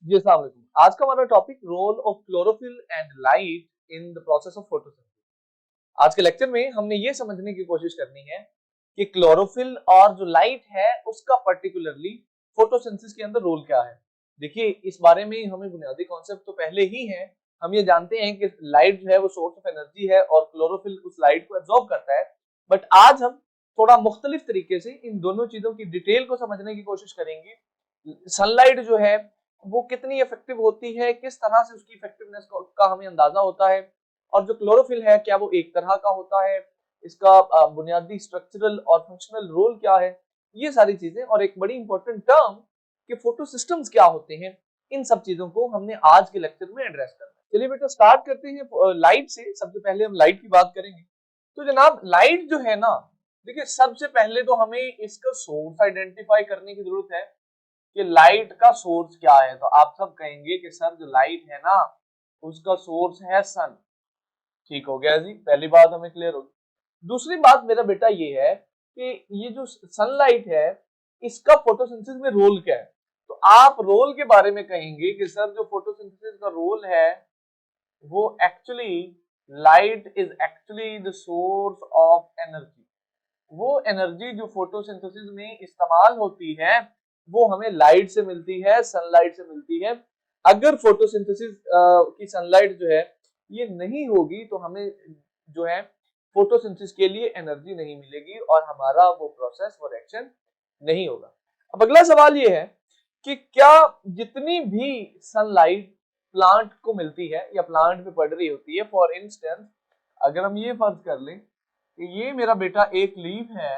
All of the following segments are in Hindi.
जी अस्सलाम वालेकुम। आज का हमारा topic role of chlorophyll and light in the process of photosynthesis. आज के लेक्चर में हमने ये समझने की कोशिश करनी है कि क्लोरोफिल और जो लाइट है उसका पर्टिकुलरली फोटोसिंथेसिस के अंदर रोल क्या है। देखिए इस बारे में हमें बुनियादी कॉन्सेप्ट तो पहले ही है। हम ये जानते हैं कि लाइट जो है वो सोर्स ऑफ एनर्जी है और क्लोरोफिल उस लाइट को एब्जॉर्ब करता है। बट आज हम थोड़ा मुख्तलिफ तरीके से इन दोनों चीजों की डिटेल को समझने की कोशिश करेंगे। सनलाइट जो है वो कितनी इफेक्टिव होती है, किस तरह से उसकी इफेक्टिवनेस का हमें अंदाजा होता है, और जो क्लोरोफिल है क्या वो एक तरह का होता है, इसका बुनियादी स्ट्रक्चरल और फंक्शनल रोल क्या है, ये सारी चीजें और एक बड़ी इंपॉर्टेंट टर्म कि फोटो सिस्टम्स क्या होते हैं, इन सब चीजों को हमने आज के लेक्चर में एड्रेस करना है। चलिए बेटा स्टार्ट करते हैं लाइट से। सबसे पहले हम लाइट की बात करेंगे। तो जनाब लाइट जो है ना, देखिए सबसे पहले तो हमें इसका सोर्स आइडेंटिफाई करने की जरूरत है कि लाइट का सोर्स क्या है। तो आप सब कहेंगे कि सर जो लाइट है ना उसका सोर्स है सन। ठीक हो गया जी, पहली बात हमें क्लियर होगी। दूसरी बात मेरा बेटा ये है कि ये जो सनलाइट है इसका फोटोसिंथेसिस में रोल क्या है। तो आप रोल के बारे में कहेंगे कि सर जो फोटोसिंथेसिस का रोल है वो actually light is actually the source of energy. वो एनर्जी जो फोटोसिंथेसिस में इस्तेमाल होती है वो हमें लाइट से मिलती है, सनलाइट से मिलती है। अगर फोटोसिंथेसिस की सनलाइट जो है ये नहीं होगी तो हमें जो है फोटोसिंथेसिस के लिए एनर्जी नहीं मिलेगी और हमारा वो प्रोसेस वो रिएक्शन नहीं होगा। अब अगला सवाल ये है कि क्या जितनी भी सनलाइट प्लांट को मिलती है या प्लांट पे पड़ रही होती है, फॉर इंस्टेंस अगर हम ये फर्ज कर लें कि ये मेरा बेटा एक लीफ है,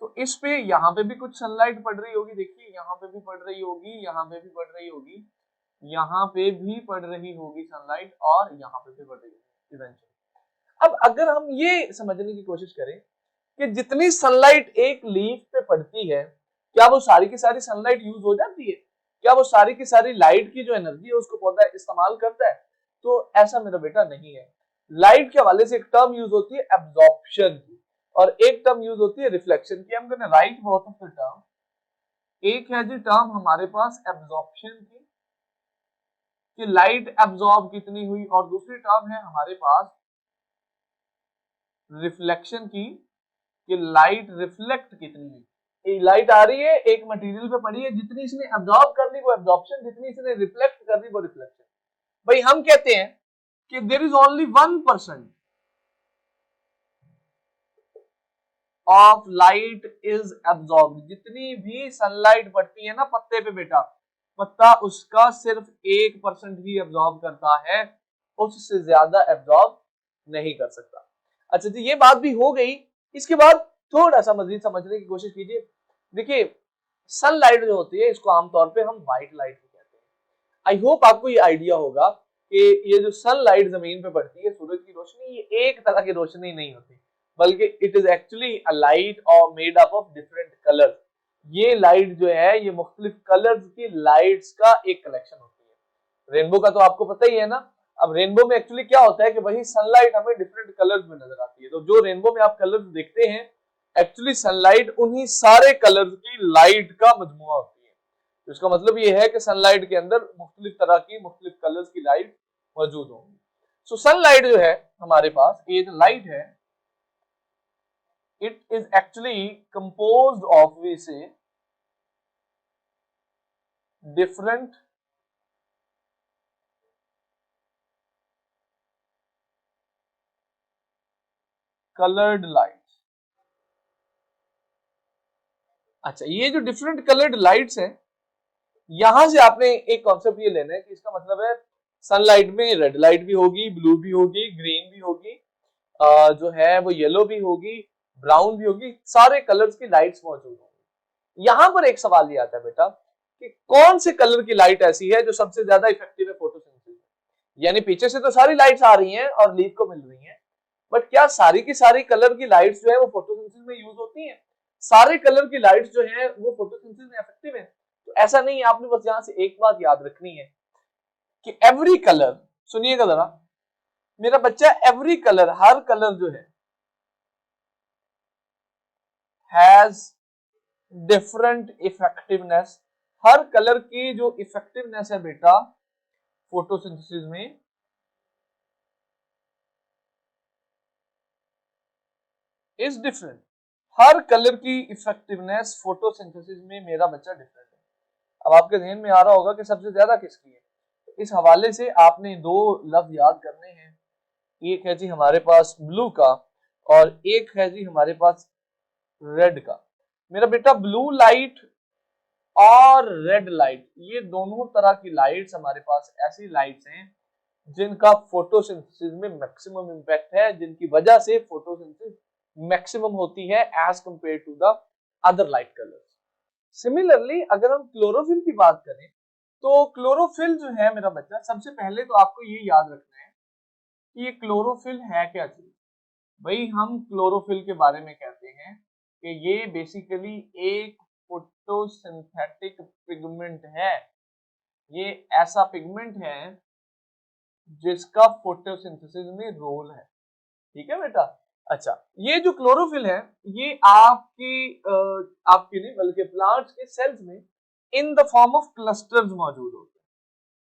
तो इस पे यहाँ पे भी कुछ सनलाइट पड़ रही होगी। देखिए यहाँ पे भी पड़ रही होगी, यहाँ पे भी पड़ रही होगी, यहाँ पे भी पड़ रही होगी सनलाइट और यहाँ पे भी पड़ रही होगी इवेंचुअली। अब अगर हम ये समझने की कोशिश करें कि जितनी सनलाइट एक लीफ पे पड़ती है क्या वो सारी की सारी सनलाइट यूज हो जाती है, क्या वो सारी की सारी लाइट की जो एनर्जी है उसको पौधा इस्तेमाल करता है? तो ऐसा मेरा बेटा नहीं है। लाइट के हवाले से एक टर्म यूज होती है एब्जॉर्प्शन की और एक टर्म यूज होती है रिफ्लेक्शन की। हम gonna right both of the term. एक है जी टर्म हमारे पास एब्जॉर्प्शन की कि लाइट एब्जॉर्ब कितनी हुई, और दूसरी टर्म है हमारे पास रिफ्लेक्शन की कि लाइट रिफ्लेक्ट कितनी हुई। लाइट आ रही है एक मटेरियल पे पड़ी है, जितनी इसने एब्जॉर्ब कर ली वो एब्जॉर्प्शन, जितनी इसने रिफ्लेक्ट कर ली वो रिफ्लेक्शन। भाई हम कहते हैं कि there is only 1% of light is absorb. जितनी भी सनलाइट पड़ती है ना पत्ते पे बेटा, पत्ता उसका सिर्फ 1% ही एब्जॉर्ब करता है, उससे ज्यादा एब्जॉर्ब नहीं कर सकता। अच्छा जी ये बात भी हो गई। इसके बाद थोड़ा सा मजीद समझने की कोशिश कीजिए। देखिए सनलाइट जो होती है इसको आमतौर पे हम व्हाइट लाइट भी कहते हैं। आई होप आपको ये आइडिया होगा कि ये जो सनलाइट जमीन पे पड़ती है, सूरज की रोशनी, ये एक तरह की रोशनी नहीं होती बल्कि it is actually a light और made up of different colour. ये लाइट जो है ये मुख्तलिफ कलर्स की लाइट्स का एक कलेक्शन होती है। रेनबो का तो आपको पता ही है ना। अब रेनबो में एक्चुअली क्या होता है कि वही सनलाइट हमें डिफरेंट कलर्स में नजर आती है। तो जो रेनबो में आप कलर्स देखते हैं एक्चुअली सनलाइट उन्हीं सारे कलर्स की लाइट का मजमुआ होती है। तो इसका मतलब ये है कि सनलाइट के अंदर मुख्तलिफ तरह की मुख्तलिफ कलर्स की लाइट मौजूद होंगी। सो सनलाइट जो है हमारे पास ये जो लाइट है it is actually composed of, we say, different colored lights। अच्छा ये जो डिफरेंट कलर्ड लाइट्स हैं, यहां से आपने एक कॉन्सेप्ट ये लेना है कि इसका मतलब है सनलाइट में रेड लाइट भी होगी, ब्लू भी होगी, ग्रीन भी होगी, जो है वो येलो भी होगी, ब्राउन भी होगी, सारे कलर्स की लाइट्स मौजूद होंगी। यहां पर एक सवाल ये आता है बेटा कि कौन से कलर की लाइट ऐसी है जो सबसे ज्यादा इफेक्टिव है फोटोसिंथेसिस। यानी पीछे से तो सारी लाइट्स आ रही हैं और लीफ को मिल रही हैं, बट क्या सारी की सारी कलर की लाइट्स जो है वो फोटोसिंथेसिस में यूज होती हैं? सारे कलर की लाइट्स जो है वो फोटोसिंथेसिस में इफेक्टिव है? तो ऐसा नहीं है। आपने बस यहां से एक बात याद रखनी है कि एवरी कलर, सुनिएगा जरा मेरा बच्चा, एवरी कलर, हर कलर जो है has different effectiveness her colour की जो इफेक्टिवनेस है बेटा फोटोसिंथेसिस में इज डिफरेंट। हर कलर की इफेक्टिवनेस फोटोसिंथेसिस में मेरा बच्चा डिफरेंट है। अब आपके ध्यान में आ रहा होगा कि सबसे ज्यादा किसकी है। तो इस हवाले से आपने दो लफ्ज याद करने हैं, एक है जी हमारे पास ब्लू का और एक है जी हमारे पास रेड का। मेरा बेटा ब्लू लाइट और रेड लाइट, ये दोनों तरह की लाइट्स हमारे पास ऐसी लाइट्स हैं जिनका फोटोसिंथेसिस में मैक्सिमम इंपैक्ट है, जिनकी वजह से फोटोसिंथेसिस मैक्सिमम होती है as compare to the other light colours. Similarly अगर हम क्लोरोफिल की बात करें तो क्लोरोफिल जो है मेरा बच्चा, सबसे पहले तो आपको ये याद रखना है कि ये क्लोरोफिल है क्या चीज। भाई हम क्लोरोफिल के बारे में कहते हैं कि ये बेसिकली एक फोटोसिंथेटिक पिगमेंट है। ये ऐसा पिगमेंट है जिसका फोटोसिंथेसिस में रोल है। ठीक है बेटा। अच्छा, ये जो क्लोरोफिल है ये आपकी नहीं बल्कि प्लांट्स के सेल्स में in the form of clusters मौजूद होते हैं।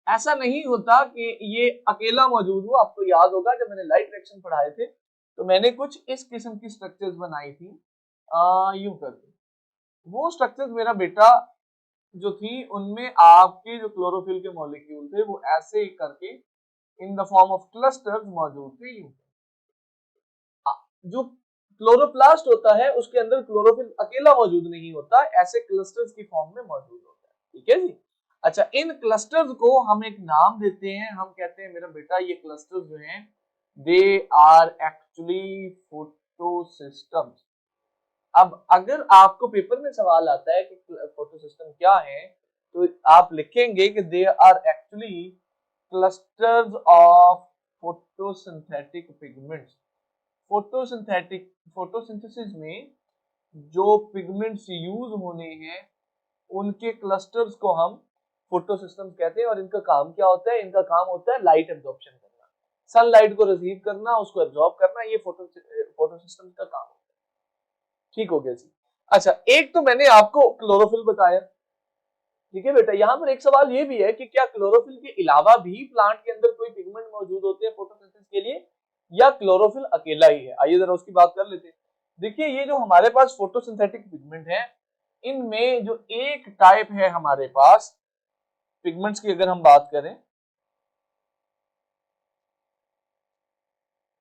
ऐसा नहीं होता कि ये अकेला मौजूद हो। आपको याद होगा जब मैंने लाइट रिएक्शन पढ़ाए थे तो मैंने कुछ इस किस्म की स्ट्रक्चर्स बनाई थी यूं करके। वो स्ट्रक्चर्स मेरा बेटा जो थी उनमें आपके जो क्लोरोफिल के मॉलिक्यूल थे वो ऐसे करके in the form of clusters मौजूद थे। यूं जो क्लोरोप्लास्ट होता है उसके अंदर क्लोरोफिल अकेला मौजूद नहीं होता, ऐसे क्लस्टर्स की फॉर्म में मौजूद होता है। ठीक है जी। अच्छा, इन क्लस्टर्स को हम एक नाम देते हैं, हम कहते हैं मेरा बेटा ये क्लस्टर्स जो हैं दे आर एक्चुअली फोटोसिस्टम्स। अब अगर आपको पेपर में सवाल आता है कि फोटोसिस्टम क्या है तो आप लिखेंगे कि they are actually clusters of photosynthetic pigments. Photosynthesis में जो पिगमेंट्स यूज होने हैं उनके क्लस्टर्स को हम फोटोसिस्टम्स कहते हैं। और इनका काम क्या होता है? इनका काम होता है लाइट एब्जॉर्प्शन करना, सनलाइट को रिसीव करना, उसको एब्जॉर्ब करना। ये फोटोसिस्टम का काम होता है। ठीक हो गया जी। अच्छा, एक तो मैंने आपको क्लोरोफिल बताया। ठीक है बेटा, यहाँ पर एक सवाल ये भी है कि क्या क्लोरोफिल के अलावा भी प्लांट के अंदर कोई पिगमेंट मौजूद होते हैं फोटोसिंथेसिस के लिए, या क्लोरोफिल अकेला ही है? आइए जरा उसकी बात कर लेते हैं। देखिए, ये जो हमारे पास फोटोसिंथेटिक पिगमेंट है इनमें जो एक टाइप है हमारे पास पिगमेंट्स की, अगर हम बात करें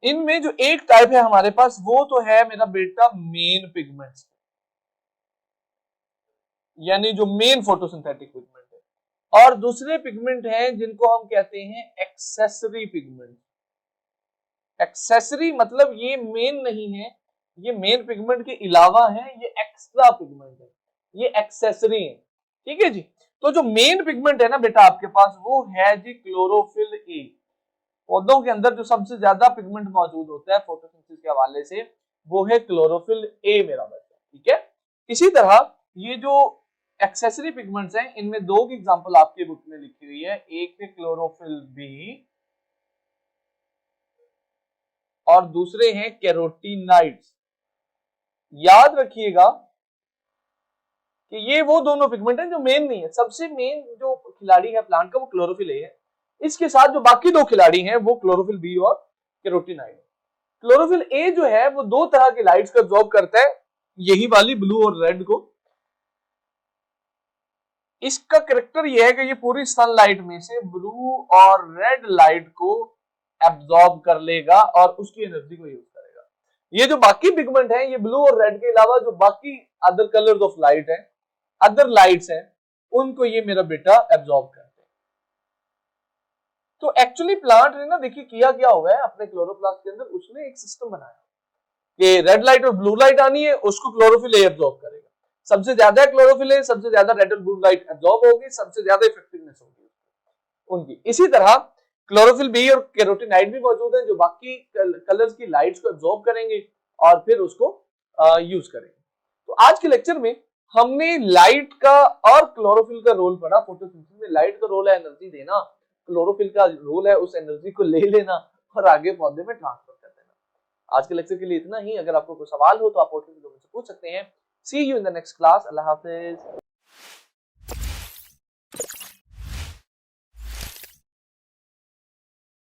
इनमें जो एक टाइप है हमारे पास वो तो है मेरा बेटा मेन पिगमेंट्स, यानी जो मेन फोटोसिंथेटिक पिगमेंट है। और दूसरे पिगमेंट हैं जिनको हम कहते हैं एक्सेसरी पिगमेंट। एक्सेसरी मतलब ये मेन नहीं है, ये मेन पिगमेंट के अलावा है, ये एक्स्ट्रा पिगमेंट है, ये एक्सेसरी है। ठीक है जी। तो जो मेन पिगमेंट है ना बेटा आपके पास वो है जी क्लोरोफिल ए। पौधों के अंदर जो सबसे ज्यादा पिगमेंट मौजूद होता है फोटोसिंथेसिस के हवाले से वो है क्लोरोफिल ए मेरा बच्चा। ठीक है। इसी तरह ये जो एक्सेसरी पिगमेंट्स हैं इनमें दो की एग्जांपल आपकी बुक में लिखी हुई है, एक है क्लोरोफिल बी और दूसरे हैं कैरोटीनाइड्स। याद रखिएगा कि ये वो दोनों पिगमेंट हैं जो मेन नहीं है। सबसे मेन जो खिलाड़ी है प्लांट का वो क्लोरोफिल ए है। इसके साथ जो बाकी दो खिलाड़ी हैं वो क्लोरोफिल बी और कैरोटीनाइड। क्लोरोफिल ए जो है वो दो तरह की लाइट्स को एब्जॉर्ब करता है, यही वाली ब्लू और रेड को। इसका कैरेक्टर यह है कि ये पूरी सनलाइट में से ब्लू और रेड लाइट को एब्जॉर्ब कर लेगा और उसकी एनर्जी को यूज करेगा। ये जो बाकी पिगमेंट है ये ब्लू और रेड के अलावा जो बाकी अदर कलर्स ऑफ लाइट है, अदर लाइट्स हैं, उनको ये मेरा बेटा एब्जॉर्ब करते हैं। तो एक्चुअली प्लांट ने ना देखिए किया क्या हुआ है अपने क्लोरोप्लास्ट के अंदर, उसने एक सिस्टम बनाया कि रेड लाइट और ब्लू लाइट आनी है उसको क्लोरोफिल ए एब्जॉर्ब करेगा। सबसे ज्यादा क्लोरोफिल ए, सबसे ज्यादा रेड और ब्लू लाइट एब्जॉर्ब होगी, सबसे ज्यादा इफेक्टिवनेस होगी उनकी। इसी तरह क्लोरोफिल बी और कैरोटीनाइड भी मौजूद हैं जो बाकी कलर्स की लाइट्स को एब्जॉर्ब करेंगे और फिर उसको यूज करेंगे। तो आज के लेक्चर में हमने लाइट का और क्लोरोफिल का रोल पढ़ा। फोटोसिंथेसिस में लाइट का रोल है एनर्जी देना, क्लोरोफिल का रोल है उस एनर्जी को ले लेना और आगे पौधे में ट्रांसफर कर देना। आज के लेक्चर के लिए इतना ही। अगर आपको कोई सवाल हो तो आप से पूछ सकते हैं। See you in the next class. अल्लाह हाफिज।